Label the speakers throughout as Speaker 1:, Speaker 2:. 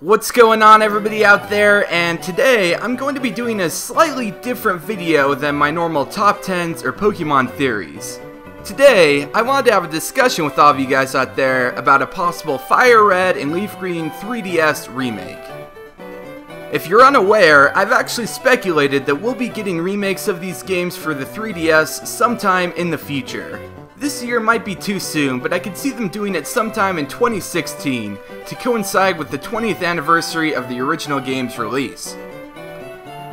Speaker 1: What's going on, everybody out there? And today I'm going to be doing a slightly different video than my normal top 10s or Pokemon theories. Today I wanted to have a discussion with all of you guys out there about a possible FireRed and LeafGreen 3DS remake. If you're unaware, I've actually speculated that we'll be getting remakes of these games for the 3DS sometime in the future. This year might be too soon, but I could see them doing it sometime in 2016 to coincide with the 20th anniversary of the original game's release.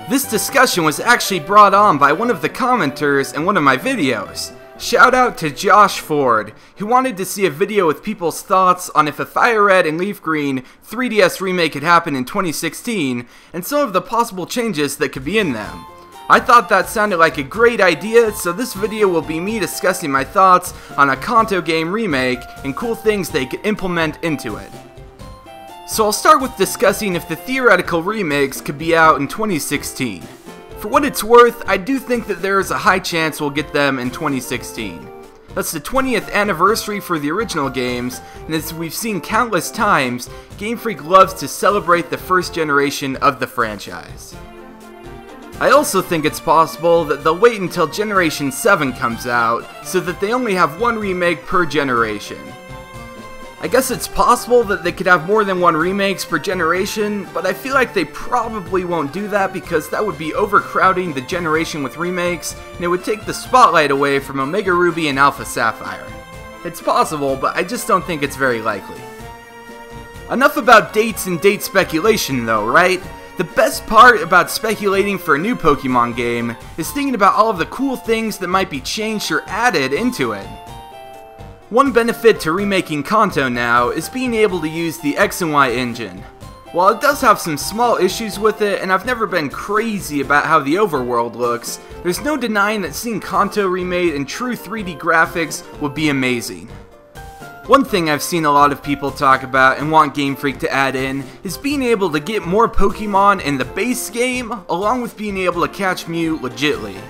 Speaker 1: This discussion was actually brought on by one of the commenters in one of my videos. Shout out to Josh Ford, who wanted to see a video with people's thoughts on if a FireRed and LeafGreen 3DS remake could happen in 2016, and some of the possible changes that could be in them. I thought that sounded like a great idea, so this video will be me discussing my thoughts on a Kanto game remake and cool things they could implement into it. So I'll start with discussing if the theoretical remakes could be out in 2016. For what it's worth, I do think that there is a high chance we'll get them in 2016. That's the 20th anniversary for the original games, and as we've seen countless times, Game Freak loves to celebrate the first generation of the franchise. I also think it's possible that they'll wait until Generation 7 comes out, so that they only have one remake per generation. I guess it's possible that they could have more than one remakes per generation, but I feel like they probably won't do that because that would be overcrowding the generation with remakes, and it would take the spotlight away from Omega Ruby and Alpha Sapphire. It's possible, but I just don't think it's very likely. Enough about dates and date speculation though, right? The best part about speculating for a new Pokemon game is thinking about all of the cool things that might be changed or added into it. One benefit to remaking Kanto now is being able to use the X and Y engine. While it does have some small issues with it, and I've never been crazy about how the overworld looks, there's no denying that seeing Kanto remade in true 3D graphics would be amazing. One thing I've seen a lot of people talk about and want Game Freak to add in is being able to get more Pokemon in the base game, along with being able to catch Mew legitly.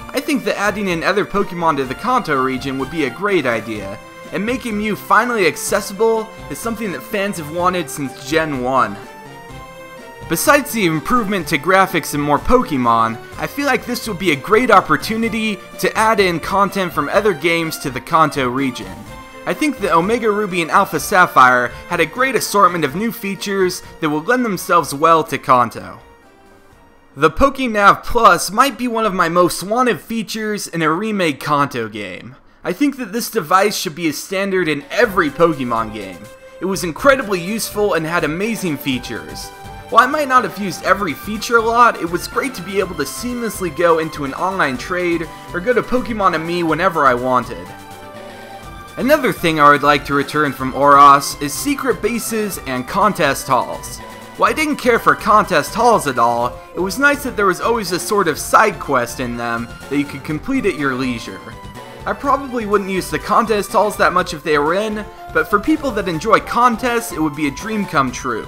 Speaker 1: I think that adding in other Pokemon to the Kanto region would be a great idea, and making Mew finally accessible is something that fans have wanted since Gen 1. Besides the improvement to graphics and more Pokemon, I feel like this would be a great opportunity to add in content from other games to the Kanto region. I think that Omega Ruby and Alpha Sapphire had a great assortment of new features that will lend themselves well to Kanto. The PokeNav Plus might be one of my most wanted features in a remade Kanto game. I think that this device should be a standard in every Pokemon game. It was incredibly useful and had amazing features. While I might not have used every feature a lot, it was great to be able to seamlessly go into an online trade or go to Pokemon and Me whenever I wanted. Another thing I would like to return from Oros is secret bases and contest halls. While I didn't care for contest halls at all, it was nice that there was always a sort of side quest in them that you could complete at your leisure. I probably wouldn't use the contest halls that much if they were in, but for people that enjoy contests, it would be a dream come true.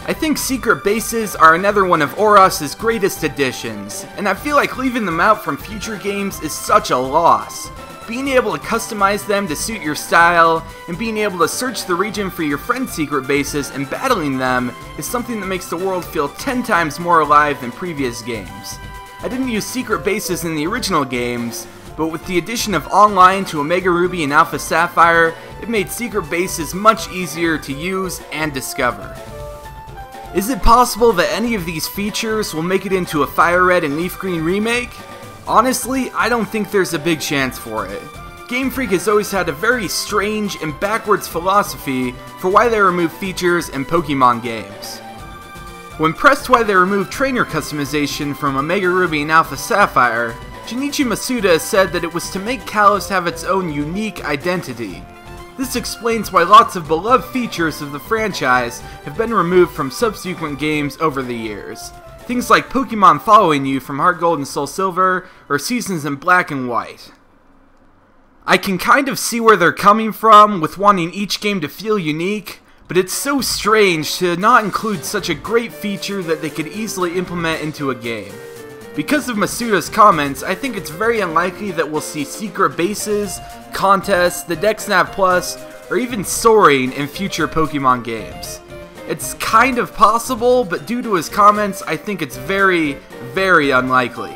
Speaker 1: I think secret bases are another one of Oros' greatest additions, and I feel like leaving them out from future games is such a loss. Being able to customize them to suit your style, and being able to search the region for your friend's secret bases and battling them is something that makes the world feel 10 times more alive than previous games. I didn't use secret bases in the original games, but with the addition of online to Omega Ruby and Alpha Sapphire, it made secret bases much easier to use and discover. Is it possible that any of these features will make it into a FireRed and LeafGreen remake? Honestly, I don't think there's a big chance for it. Game Freak has always had a very strange and backwards philosophy for why they remove features in Pokemon games. When pressed why they removed trainer customization from Omega Ruby and Alpha Sapphire, Junichi Masuda said that it was to make Kalos have its own unique identity. This explains why lots of beloved features of the franchise have been removed from subsequent games over the years. Things like Pokemon following you from Heart Gold and Soul Silver, or Seasons in Black and White. I can kind of see where they're coming from with wanting each game to feel unique, but it's so strange to not include such a great feature that they could easily implement into a game. Because of Masuda's comments, I think it's very unlikely that we'll see secret bases, contests, the DexNav Plus, or even soaring in future Pokemon games. It's kind of possible, but due to his comments, I think it's very, very unlikely.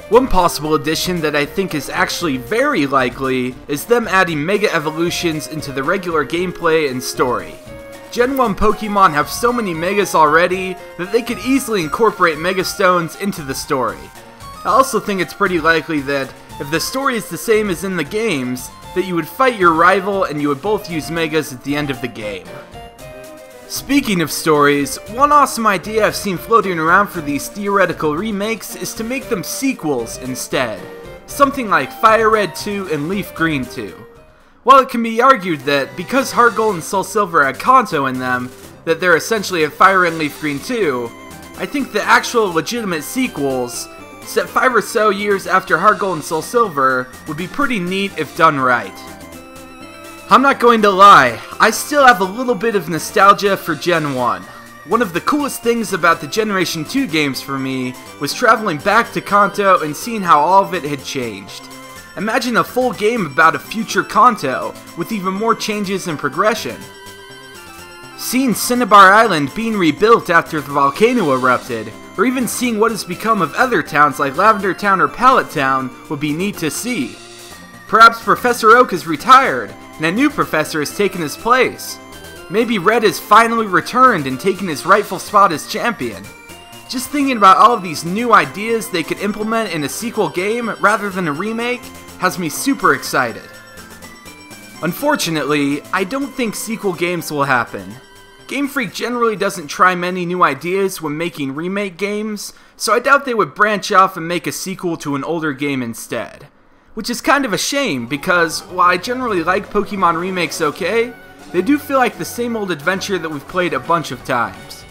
Speaker 1: One possible addition that I think is actually very likely is them adding Mega Evolutions into the regular gameplay and story. Gen 1 Pokemon have so many Megas already that they could easily incorporate Mega Stones into the story. I also think it's pretty likely that if the story is the same as in the games, that you would fight your rival and you would both use Megas at the end of the game. Speaking of stories, one awesome idea I've seen floating around for these theoretical remakes is to make them sequels instead. Something like FireRed 2 and LeafGreen 2. While it can be argued that because Heart Gold and Soul Silver had Kanto in them, that they're essentially a FireRed and LeafGreen 2, I think the actual legitimate sequels, set 5 or so years after Heart Gold and Soul Silver, would be pretty neat if done right. I'm not going to lie, I still have a little bit of nostalgia for Gen 1. One of the coolest things about the Generation 2 games for me was traveling back to Kanto and seeing how all of it had changed. Imagine a full game about a future Kanto, with even more changes and progression. Seeing Cinnabar Island being rebuilt after the volcano erupted, or even seeing what has become of other towns like Lavender Town or Pallet Town would be neat to see. Perhaps Professor Oak is retired, and a new professor has taken his place. Maybe Red has finally returned and taken his rightful spot as champion. Just thinking about all of these new ideas they could implement in a sequel game rather than a remake has me super excited. Unfortunately, I don't think sequel games will happen. Game Freak generally doesn't try many new ideas when making remake games, so I doubt they would branch off and make a sequel to an older game instead. Which is kind of a shame, because while I generally like Pokemon remakes okay, they do feel like the same old adventure that we've played a bunch of times.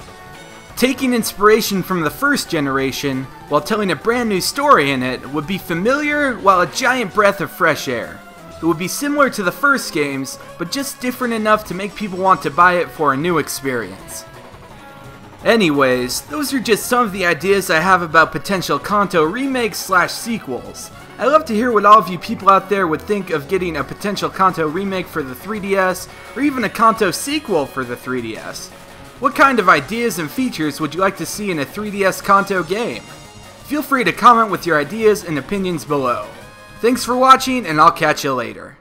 Speaker 1: Taking inspiration from the first generation, while telling a brand new story in it, would be familiar while a giant breath of fresh air. It would be similar to the first games, but just different enough to make people want to buy it for a new experience. Anyways, those are just some of the ideas I have about potential Kanto remakes / sequels. I'd love to hear what all of you people out there would think of getting a potential Kanto remake for the 3DS, or even a Kanto sequel for the 3DS. What kind of ideas and features would you like to see in a 3DS Kanto game? Feel free to comment with your ideas and opinions below. Thanks for watching, and I'll catch you later.